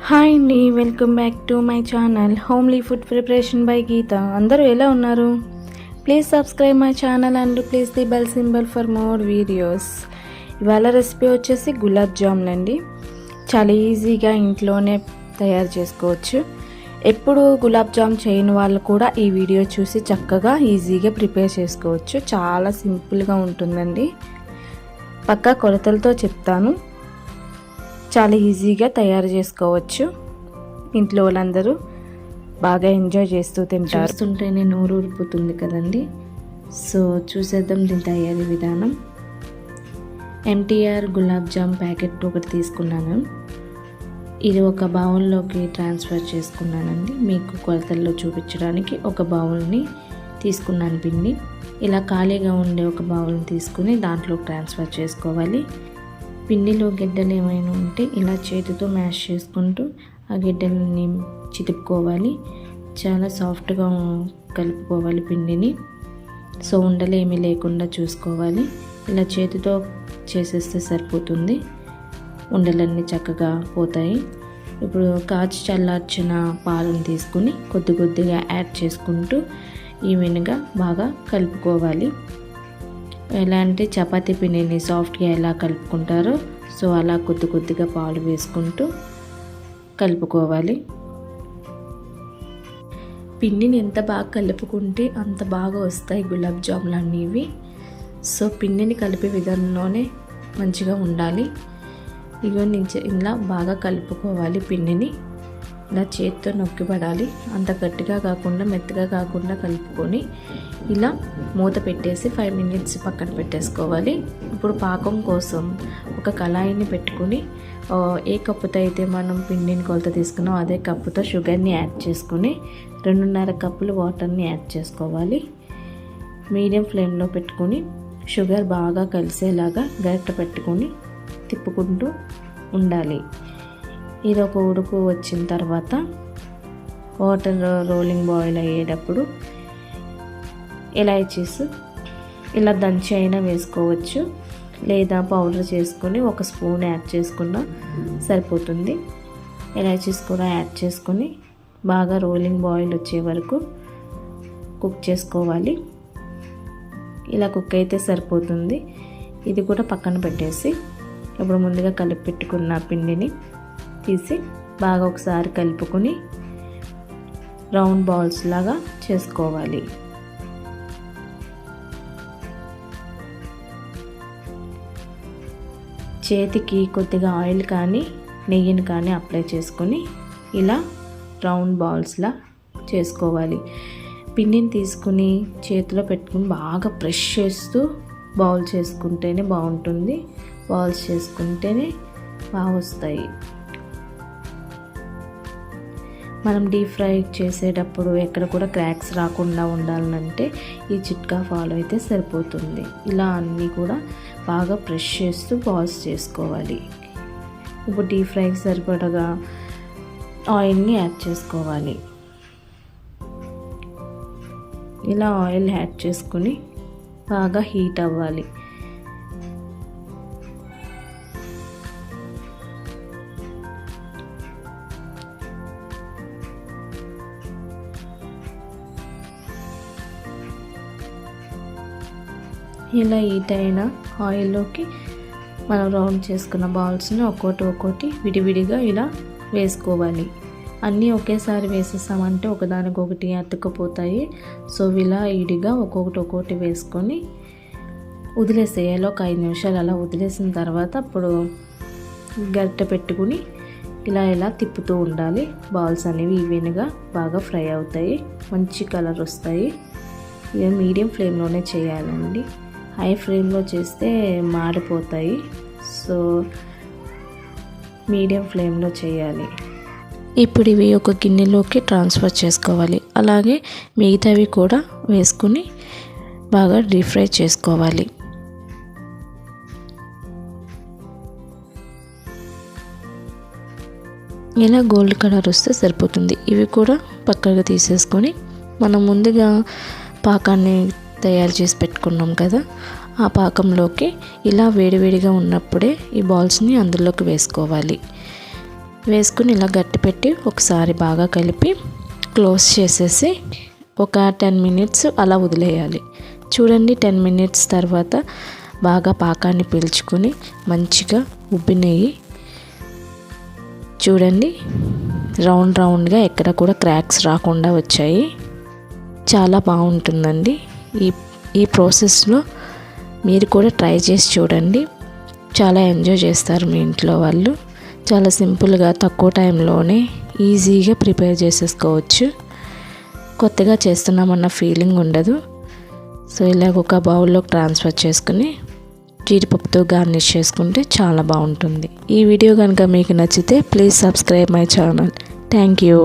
Hi అండి, welcome back to my channel homely food preparation by Geetha. అందరూ ఎలా ఉన్నారు? Please subscribe my channel and please the bell symbol for more videos. ఇవాళ recipe వచ్చేసి గులాబ్ జామున్ అండి. చాలా ఈజీగా ఇంట్లోనే తయారు చేసుకోవచ్చు. ఎప్పుడు గులాబ్ జామ్ చేయని వాళ్ళు కూడా ఈ వీడియో చూసి చక్కగా ఈజీగా ప్రిపేర్ చేసుకోవచ్చు. చాలా సింపుల్గా ఉంటుందండి. పక్కా కొలతలతో చెప్తాను. చాలా ఈజీగా తయారు చేసుకోవచ్చు. ఇంట్లో వాళ్ళందరూ బాగా ఎంజాయ్ చేస్తూ తింటారు. చూస్తుంటేనే నోరు ఊరిపోతుంది కదండి. సో చూసేద్దాం దీని తయారీ విధానం. ఎంటీఆర్ గులాబ్ జామ్ ప్యాకెట్ ఒకటి తీసుకున్నాను. ఇది ఒక బౌల్లోకి ట్రాన్స్ఫర్ చేసుకున్నానండి. మీకు కొలతల్లో చూపించడానికి ఒక బౌల్ని తీసుకున్నాను పిండి. ఇలా ఖాళీగా ఉండే ఒక బౌల్ని తీసుకుని దాంట్లో ట్రాన్స్ఫర్ చేసుకోవాలి. పిండిలో గిడ్డలు ఏమైనా ఉంటే ఇలా చేతితో మ్యాష్ చేసుకుంటూ ఆ గిడ్డలని చితుక్కోవాలి. చాలా సాఫ్ట్గా కలుపుకోవాలి పిండిని. సో ఉండలు ఏమీ లేకుండా చూసుకోవాలి. ఇలా చేతితో చేసేస్తే సరిపోతుంది. ఉండలన్నీ చక్కగా పోతాయి. ఇప్పుడు కాచి చల్లార్చిన పాలను తీసుకుని కొద్ది కొద్దిగా యాడ్ చేసుకుంటూ ఈవెన్గా బాగా కలుపుకోవాలి. ఎలా అంటే చపాతీ పిండిని సాఫ్ట్గా ఎలా కలుపుకుంటారో సో అలా కొద్ది కొద్దిగా పాలు వేసుకుంటూ కలుపుకోవాలి. పిండిని ఎంత బాగా కలుపుకుంటే అంత బాగా వస్తాయి గులాబ్ జాములు అనేవి. సో పిండిని కలిపే విధానంలోనే మంచిగా ఉండాలి. ఇలా బాగా కలుపుకోవాలి. పిండిని ఇలా చేతితో నొక్కిపడాలి. అంత గట్టిగా కాకుండా మెత్తగా కాకుండా కలుపుకొని ఇలా మూత పెట్టేసి 5 మినిట్స్ పక్కన పెట్టేసుకోవాలి. ఇప్పుడు పాకం కోసం ఒక కళాయిని పెట్టుకుని ఏ కప్పుతో అయితే మనం పిండిని కొలత తీసుకున్నాం అదే కప్పుతో షుగర్ని యాడ్ చేసుకుని 2.5 కప్పులు వాటర్ని యాడ్ చేసుకోవాలి. మీడియం ఫ్లేమ్లో పెట్టుకుని షుగర్ బాగా కలిసేలాగా గరిటె పెట్టుకొని తిప్పుకుంటూ ఉండాలి. ఇది ఒక ఉడుకు వచ్చిన తర్వాత వాటర్ రోలింగ్ బాయిల్ అయ్యేటప్పుడు ఇలాచీస్ ఇలా దంచి అయినా వేసుకోవచ్చు, లేదా పౌడర్ చేసుకొని ఒక స్పూన్ యాడ్ చేసుకున్నా సరిపోతుంది. ఇలాచీస్ కూడా యాడ్ చేసుకొని బాగా రోలింగ్ బాయిల్ వచ్చే వరకు కుక్ చేసుకోవాలి. ఇలా కుక్ అయితే సరిపోతుంది. ఇది కూడా పక్కన పెట్టేసి ఇప్పుడు ముందుగా కలిపి పెట్టుకున్న పిండిని తీసి బాగా ఒకసారి కలుపుకొని రౌండ్ బాల్స్ లాగా చేసుకోవాలి. చేతికి కొద్దిగా ఆయిల్ కానీ నెయ్యిని కానీ అప్లై చేసుకొని ఇలా రౌండ్ బాల్స్లా చేసుకోవాలి. పిండిని తీసుకుని చేతిలో పెట్టుకుని బాగా ప్రెస్ చేస్తూ బౌల్ చేసుకుంటేనే బాగుంటుంది. బాల్స్ చేసుకుంటేనే బాగా వస్తాయి. మనం డీప్ ఫ్రై చేసేటప్పుడు ఎక్కడ కూడా క్రాక్స్ రాకుండా ఉండాలంటే ఈ చిట్కా ఫాలో అయితే సరిపోతుంది. ఇలా అన్నీ కూడా బాగా ప్రెస్ చేస్తూ బాల్స్ చేసుకోవాలి. ఇప్పుడు డీప్ ఫ్రైకి సరిపడగా ఆయిల్ని యాడ్ చేసుకోవాలి. ఇలా ఆయిల్ యాడ్ చేసుకుని బాగా హీట్ అవ్వాలి. ఇలా హీట్ అయిన ఆయిల్లోకి మనం రౌండ్ చేసుకున్న బాల్స్ని ఒక్కోటి విడివిడిగా ఇలా వేసుకోవాలి. అన్నీ ఒకేసారి వేసేసామంటే ఒకదానికొకటి అతుక్కపోతాయి. సో ఇలా ఇడిగా ఒక్కొక్కటి వేసుకొని వదిలేసేయాలి. ఒక 5 నిమిషాలు అలా వదిలేసిన తర్వాత అప్పుడు గరిటె పెట్టుకుని ఇలా తిప్పుతూ ఉండాలి. బాల్స్ అనేవి ఈవెన్గా బాగా ఫ్రై అవుతాయి, మంచి కలర్ వస్తాయి. ఇవి మీడియం ఫ్లేమ్లోనే చేయాలండి. హై ఫ్లేమ్లో చేస్తే మాడిపోతాయి. సో మీడియం ఫ్లేమ్లో చేయాలి. ఇప్పుడు ఇవి ఒక గిన్నెలోకి ట్రాన్స్ఫర్ చేసుకోవాలి. అలాగే మిగతావి కూడా వేసుకుని బాగా డీప్ ఫ్రై చేసుకోవాలి. ఇలా గోల్డ్ కలర్ వస్తే సరిపోతుంది. ఇవి కూడా పక్కగా తీసేసుకొని మనం ముందుగా పాకాన్ని తయారు చేసి పెట్టుకున్నాం కదా, ఆ పాకంలోకి ఇలా వేడివేడిగా ఉన్నప్పుడే ఈ బాల్స్ని అందులోకి వేసుకోవాలి. వేసుకుని ఇలా గట్టి పెట్టి ఒకసారి బాగా కలిపి క్లోజ్ చేసేసి ఒక 10 మినిట్స్ అలా వదిలేయాలి. చూడండి 10 మినిట్స్ తర్వాత బాగా పాకాన్ని పీల్చుకొని మంచిగా ఉబ్బినాయి. చూడండి రౌండ్గా ఎక్కడ కూడా క్రాక్స్ రాకుండా వచ్చాయి. చాలా బాగుంటుందండి. ఈ ప్రాసెస్లో మీరు కూడా ట్రై చేసి చూడండి. చాలా ఎంజాయ్ చేస్తారు మీ ఇంట్లో వాళ్ళు. చాలా సింపుల్గా తక్కువ టైంలోనే ఈజీగా ప్రిపేర్ చేసేసుకోవచ్చు. కొత్తగా చేస్తున్నామన్న ఫీలింగ్ ఉండదు. సో ఇలాగ ఒక బౌల్లోకి ట్రాన్స్ఫర్ చేసుకుని జీడిపప్పుతో గార్నిష్ చేసుకుంటే చాలా బాగుంటుంది. ఈ వీడియో కనుక మీకు నచ్చితే please subscribe my channel. Thank you.